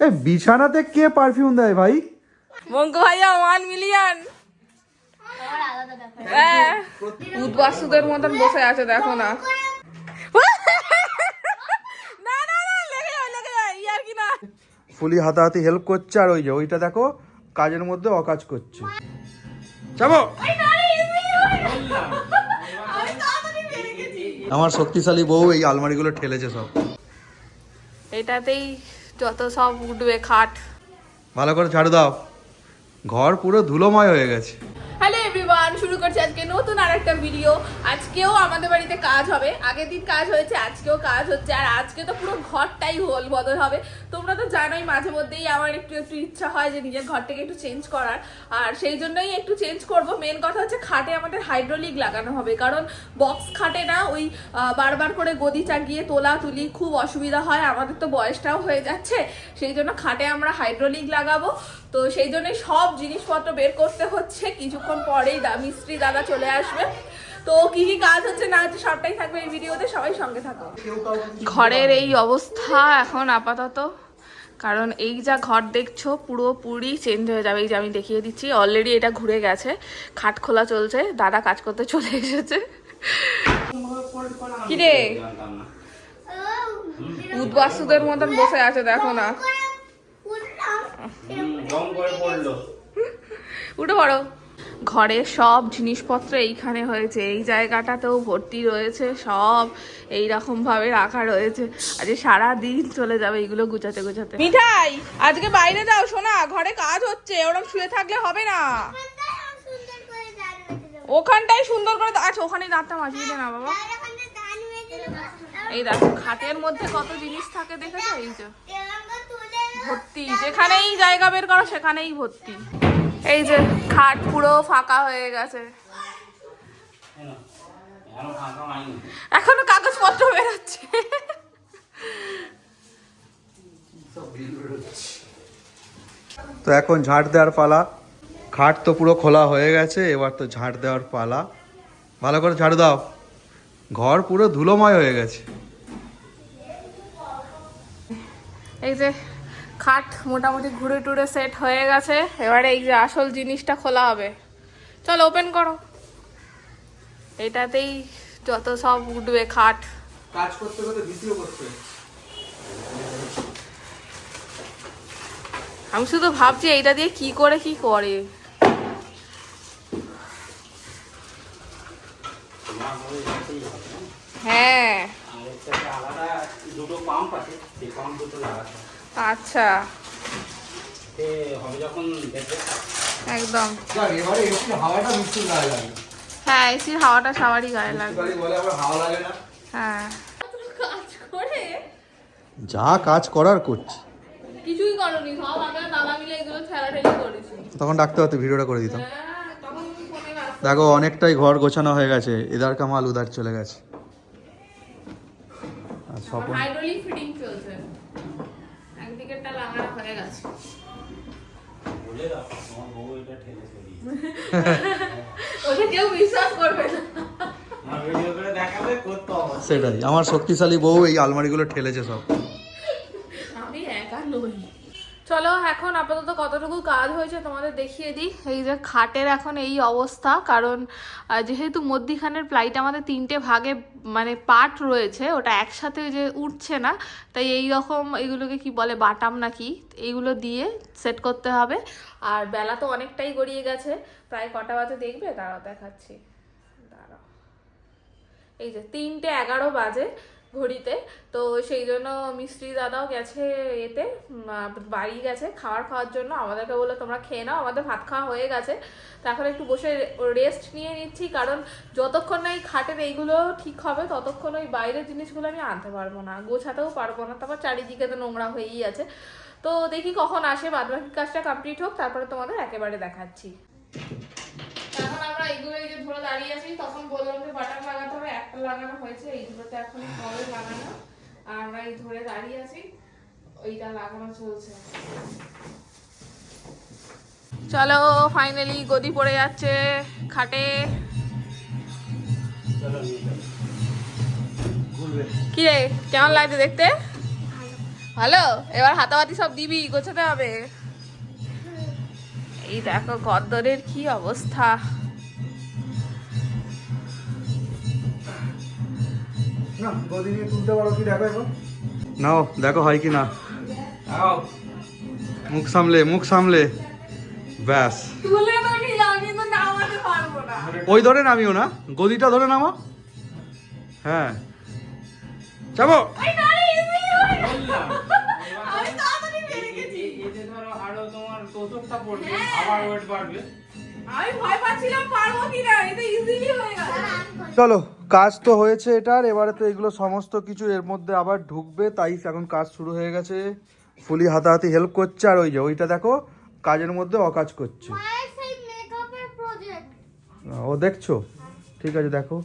এই বিছানাতে কে পারফিউম দেয় ভাই? মঙ্কু ভাইয়া 1 মিলিয়ন। উদ্বাস্তুদের মতন বসে আছে, দেখো না। না না না, লেগে যায় ইয়ার কি না। ফুলি হাতাহাতি হেল্প করছে, আর ওই যে ওইটা দেখো কাজের মধ্যে অকাজ করছে। যাবো। আমার শক্তিশালী বউ এই আলমারিগুলো ঠেলেছে সব। এটাতেই যত সব উঠবে খাট। ভালো করে ঝাড়ু দাও, ঘর পুরো ধুলোময় হয়ে গেছে। হ্যালো এভরিওয়ান, শুরু করছি আজকে নতুন আরেকটা ভিডিও। আজকেও আমাদের বাড়িতে কাজ হবে, আগের দিন কাজ হয়েছে, আজকেও কাজ হচ্ছে। আর আজকে তো পুরো ঘরটাই হোল বদল হবে। তোমরা তো জানোই মাঝে মধ্যেই আমার একটু একটু ইচ্ছা হয় যে নিজের ঘরটাকে একটু চেঞ্জ করার, আর সেই জন্যই একটু চেঞ্জ করব। মেন কথা হচ্ছে খাটে আমাদের হাইড্রোলিক লাগানো হবে, কারণ বক্স খাটে না ওই বারবার করে গদি চাগিয়ে তোলা তুলি খুব অসুবিধা হয়। আমাদের তো বয়সটাও হয়ে যাচ্ছে, সেই জন্য খাটে আমরা হাইড্রোলিক লাগাবো। তো সেই জন্য সব জিনিসপত্র বের করতে হচ্ছে। কিছুক্ষণ পরেই মিস্ত্রি দাদা চলে আসবে। তো কি কি কাজ হচ্ছে না হচ্ছে সবটাই থাকবে এই ভিডিওতে, সবাই সঙ্গে থাকো। ঘরের এই অবস্থা এখন আপাতত, কারণ এই যা ঘর দেখছো পুরোপুরি চেঞ্জ হয়ে যাবে। এই যে আমি দেখিয়ে দিচ্ছি, অলরেডি এটা ঘুরে গেছে, খাট খোলা চলছে, দাদা কাজ করতে চলে এসেছে। কিরে উদ্বাস্তুদের মতন বসে আছে, দেখো না। উঠে পড়ো। ঘরের সব জিনিসপত্র এইখানে হয়েছে, এই জায়গাটাতেও ভর্তি রয়েছে, সব এইরকম ভাবে রাখা রয়েছে। আজকে সারা দিন চলে যাবে এইগুলো গুছাতে গুছাতে। মিঠাই, আজকে বাইরে যাও শোনা, ঘরে কাজ হচ্ছে, ওরকম শুয়ে থাকলে হবে না। ওখানটাই সুন্দর করে আচ্ছা, ওখানেই দাঁতটা মাঝিয়ে দে না বাবা। এই দেখো খাটের মধ্যে কত জিনিস থাকে, দেখেছো? এই যে ভর্তি, যেখানেই জায়গা বের করো সেখানেই ভর্তি। এই যে খাট পুরো ফাঁকা হয়ে গেছে, এখনো কাগজপত্র বেরোচ্ছে। তো এখন ঝাঁট দেওয়ার পালা। খাট তো পুরো খোলা হয়ে গেছে, এবার তো ঝাঁট দেওয়ার পালা। ভালো করে ঝাড়ু দাও, ঘর পুরো ধুলোময় হয়ে গেছে। এই যে খাট মোটামুটি ঘুরে টুরে সেট হয়ে গেছে, এবারে এই যে আসল জিনিসটা খোলা হবে। চলো ওপেন করো। এটাতেই যত সব উঠবে খাট। কাজ করতে করতে ভিডিও করতে। আমি শুধু ভাবছি এইটা দিয়ে কি করে কি করে। হ্যাঁ আচ্ছা একদম। হ্যাঁ এসির হাওয়াটা সবারই গায়ে লাগবে। হ্যাঁ যা কাজ করার করছি, কিছুই করনি, সব আমরা দাদা মিলে এগুলো ঠেলাঠেলি করেছি। তখন ডাকতে হতো, ভিডিওটা করে দিতাম। দেখো অনেকটাই ঘর গোছানো হয়ে গেছে, এদার কামাল উদার চলে গেছে। আর স্বপন হাইড্রোলিক ফিটিং চলছে, একদিকেরটা লাগানো হয়ে গেছে। ওটা কেউ বিশ্বাস করবে না। সেটাই, আমার শক্তিশালী বউ এই আলমারিগুলো ঠেলেছে সব। আমি একা নই। চলো এখন আপাতত কতটুকু কাজ হয়েছে তোমাদের দেখিয়ে দিই। এই যে খাটের এখন এই অবস্থা, কারণ যেহেতু মধ্যিখানের প্লাইটা আমাদের 3টে ভাগে মানে পার্ট রয়েছে, ওটা একসাথে যে উঠছে না, তাই এই রকম এগুলোকে কি বলে বাটাম নাকি, এইগুলো দিয়ে সেট করতে হবে। আর বেলা তো অনেকটাই গড়িয়ে গেছে, প্রায় কটা বাজে দেখবে, দাঁড়াও দেখাচ্ছি, দাঁড়াও। এই যে 3:11 বাজে ঘড়িতে। তো সেই জন্য মিস্ত্রি দাদাও গেছে এতে, বাড়ি গেছে খাওয়ার জন্য। আমাদেরকে বলে তোমরা খেয়ে নাও, আমাদের ভাত খাওয়া হয়ে গেছে। তো এখন একটু বসে রেস্ট নিয়ে নিচ্ছি, কারণ যতক্ষণ না এই খাটের এইগুলো ঠিক হবে ততক্ষণ ওই বাইরের জিনিসগুলো আমি আনতে পারবো না, গোছাতেও পারবো না। তারপর চারিদিকে তো নোংরা হয়েই আছে। তো দেখি কখন আসে, বাদবাকি কাজটা কমপ্লিট হোক, তারপরে তোমাদের একেবারে দেখাচ্ছি। এখন আমরা এইগুলো এই যে ধরে দাঁড়িয়ে আছি, তখন বললাম যে বাটাম লাগাতে হবে, একটা লাগানো হয়েছে, এইগুলোতে এখন হবে লাগানো। আর আমরা এই ধরে দাঁড়িয়ে আছি, ওইটা লাগানো চলছে। চলো ফাইনালি গদি পড়ে যাচ্ছে খাটে। কি রে কেমন লাগছে দেখতে? ভালো, এবার হাতাবাতি সব দিবি, গোছাতে হবে। এই দেখো গদ্দরের কি অবস্থা। না গদি নিয়ে তুলতে পারো কি দেখো এখন। নাও দেখো হয় কি না। মুখ সামলে মুখ সামলে, ব্যাস। তুলে তো নিলাম কিন্তু নামাতে পারবো না। ওই ধরে নামিও না, গদিটা ধরে নামো। হ্যাঁ যাবো। এই নারে, easy হয়ে গেল। আমি তাড়াতাড়ি বেরিয়ে গেছি। এতে ধরো আরো তোমার তোষকটা পড়বে, হ্যাঁ। আবার ওয়েট বাড়বে। আমি ভয় পাচ্ছিলাম পারবো কিনা, এটা ইজিলি হয়ে গেল। চলো কাজ তো হয়েছে এটার, এবারে তো এগুলো সমস্ত কিছু এর মধ্যে আবার ঢুকবে, তাই এখন কাজ শুরু হয়ে গেছে। ফুলি হাতাহাতি হেল্প করছে, আর ওই যে ওইটা দেখো কাজের মধ্যে অকাজ করছে। ও দেখছো, ঠিক আছে দেখো।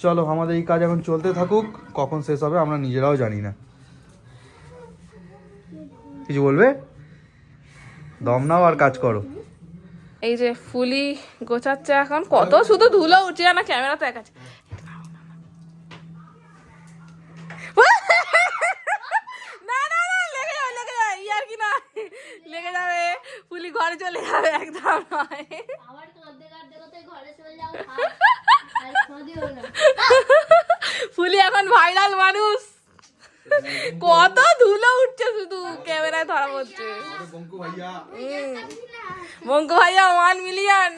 চলো আমাদের এই কাজ এখন চলতে থাকুক, কখন শেষ হবে আমরা নিজেরাও জানি না। কিছু বলবে? দম নাও আর কাজ করো। এই যে ফুলি গোছাচ্ছে এখন, কত শুধু ধুলো উঠছে না, ক্যামেরা তো এক আছে। না না না, লেগে যাবে লেগে যাবে, ইয়ার কি না, লেগে যাবে। ফুলি ঘরে চলে যাবে, একদম নয়। ফুলি এখন ভাইরাল মানুষ, কত ধুলো উঠছে শুধু ক্যামেরায় ধরা পড়ছে। বঙ্কু ভাইয়া 1 মিলিয়ন।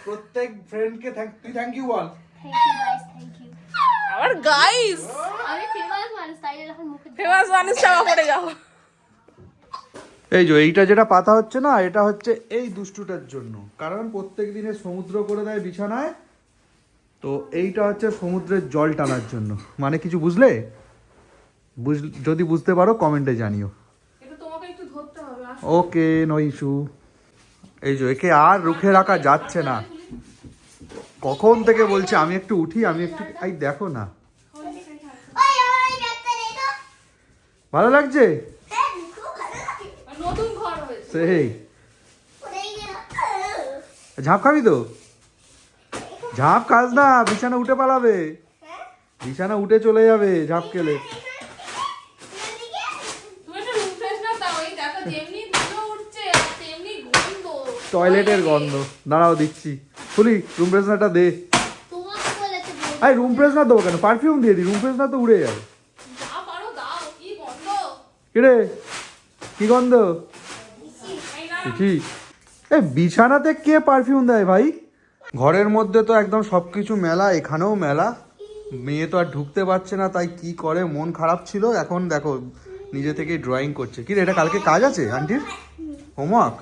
প্রত্যেক ফ্রেন্ডকে থ্যাংক ইউ বল। আমার গাইস ফেমাস মানুষ চাপা পড়ে যাও। এই যে এইটা যেটা পাতা হচ্ছে না, এটা হচ্ছে এই দুষ্টুটার জন্য, কারণ প্রত্যেক দিনে সমুদ্র করে দেয় বিছানায়, তো এইটা হচ্ছে সমুদ্রের জল টানার জন্য। মানে কিছু বুঝলে? যদি বুঝতে পারো কমেন্টে জানিও। এটা তোমাকে একটু ধরতে হবে। Okay no issue. এই যে একে আর রুখে রাখা যাচ্ছে না, কখন থেকে বলছে আমি একটু উঠি আমি একটু, এই দেখো না। ভালো লাগছে নতুন ঘর হয়েছে। সেই ঝাঁপ খাবি তো? ঝাঁপ খাস না, বিছানা উঠে পালাবে, বিছানা উঠে চলে যাবে ঝাঁপ খেলে। তুমি একটা রুম ফ্রেশনার দাও, এই দেখো যেমনি ধুলো উঠছে আর তেমনি গন্ধ। টয়লেটের গন্ধ, দাঁড়াও দিচ্ছি। ফুলি রুম ফ্রেশনারটা দে। আরে রুম ফ্রেশনার দেবো কেন, পারফিউম দিয়ে দি, রুম ফ্রেশনার তো উড়ে যাবে। যা পারো দাও, কি গন্ধ। কিরে কি গন্ধ? এই না, কি এ বিছানাতে কে পারফিউম দেয় ভাই? ঘরের মধ্যে তো একদম সবকিছু মেলা, এখানেও মেলা। মেয়ে তো আর ঢুকতে পারছে না, তাই কি করে, মন খারাপ ছিল, এখন দেখো নিজে থেকেই ড্রয়িং করছে। কি রে এটা কালকে কাজ আছে আন্টির, হোমওয়ার্ক?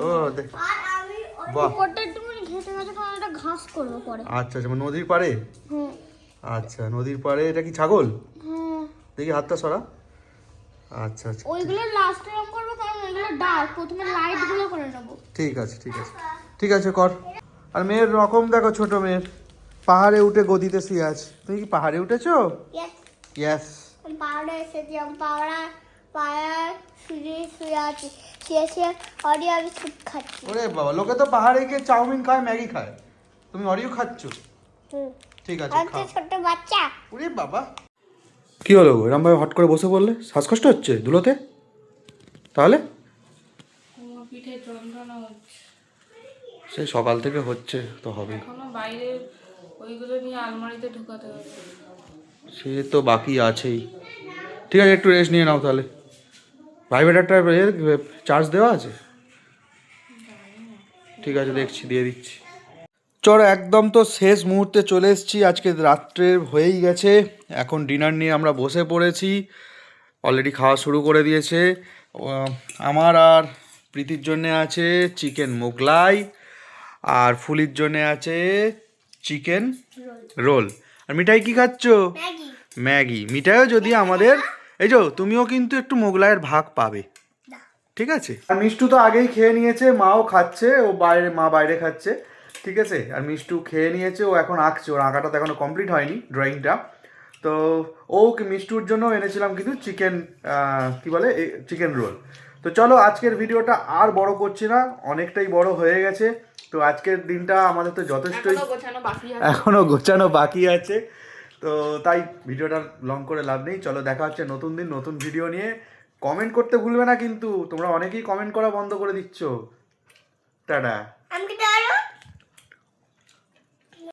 ও দেখ, বাহ। ঘাস করবো পরে। আচ্ছা আচ্ছা, মানে নদীর পাড়ে? হ্যাঁ আচ্ছা নদীর পাড়ে, এটা কি ছাগল? হ্যাঁ, দেখি হাতটা সরা। আচ্ছা আচ্ছা ওইগুলো লাস্টে রং করবো কারণ ওইগুলো ডার্ক, প্রথমে লাইট গুলো করে নেবো। ঠিক আছে ঠিক আছে ঠিক আছে কর। আর মেয়ের রকম দেখো, ছোট মেয়ের পাহাড়ে উঠে গদিতে শুয়ে আছে। তুমি কি পাহাড়ে উঠেছো? ইয়েস। পাহাড়ে এসেছি, আমি পাহাড় শুয়ে আছি, শুয়ে অডিও আমি স্যুপ খাচ্ছি। ওরে বাবা, লোকে তো পাহাড়ে গিয়ে চাউমিন খায়, ম্যাগি খায়, তুমি অরিও খাচ্ছ? ঠিক আছে আমি তো খাও। ছোট বাচ্চা। ওরে বাবা, কি হলো এরম ভাবে হট করে বসে পড়লে? শ্বাসকষ্ট হচ্ছে ধুলোতে? তাহলে আমার পিঠে যন্ত্রণা হচ্ছে, সেই সকাল থেকে হচ্ছে তো হবে। এখনো বাইরে ওইগুলো নিয়ে আলমারিতে ঢুকাতে হবে। সে তো বাকি আছেই। ঠিক আছে একটু রেস্ট নিয়ে নাও তাহলে। ভাইব্রেটারটা চার্জ দেওয়া আছে? ঠিক আছে দেখছি, দিয়ে দিচ্ছি। চলো একদম তো শেষ মুহূর্তে চলে এসেছি, আজকে রাত্রের হয়েই গেছে, এখন ডিনার নিয়ে আমরা বসে পড়েছি। অলরেডি খাওয়া শুরু করে দিয়েছে। আমার আর প্রীতির জন্যে আছে চিকেন মোগলাই, আর ফুলির জন্যে আছে চিকেন রোল। আর মিঠাই কি খাচ্ছ? ম্যাগি। ম্যাগি। মিঠাইও যদি আমাদের, এই যে তুমিও কিন্তু একটু মোগলাইয়ের ভাগ পাবে, ঠিক আছে? আর মিষ্টু তো আগেই খেয়ে নিয়েছে, মাও খাচ্ছে, ও বাইরে, মা বাইরে খাচ্ছে, ঠিক আছে? আর মিষ্টু খেয়ে নিয়েছে, ও এখন আঁকছে, ওর আঁকাটা তো এখনো কমপ্লিট হয়নি ড্রয়িংটা। তো ও মিষ্টুর জন্য এনেছিলাম কিন্তু চিকেন, কি বলে, চিকেন রোল। তো চলো আজকের ভিডিওটা আর বড় করছি না, অনেকটাই বড় হয়ে গেছে। তো আজকের দিনটা আমাদের তো যথেষ্টই, এখনো গোছানো বাকি আছে। এখনো গোছানো বাকি আছে। তো তো তাই ভিডিওটা লং করে লাভ নেই, চলো দেখা হচ্ছে নতুন দিন নতুন ভিডিও নিয়ে। কমেন্ট করতে ভুলবে না কিন্তু, তোমরা অনেকেই কমেন্ট করা বন্ধ করে দিচ্ছ। টাটা।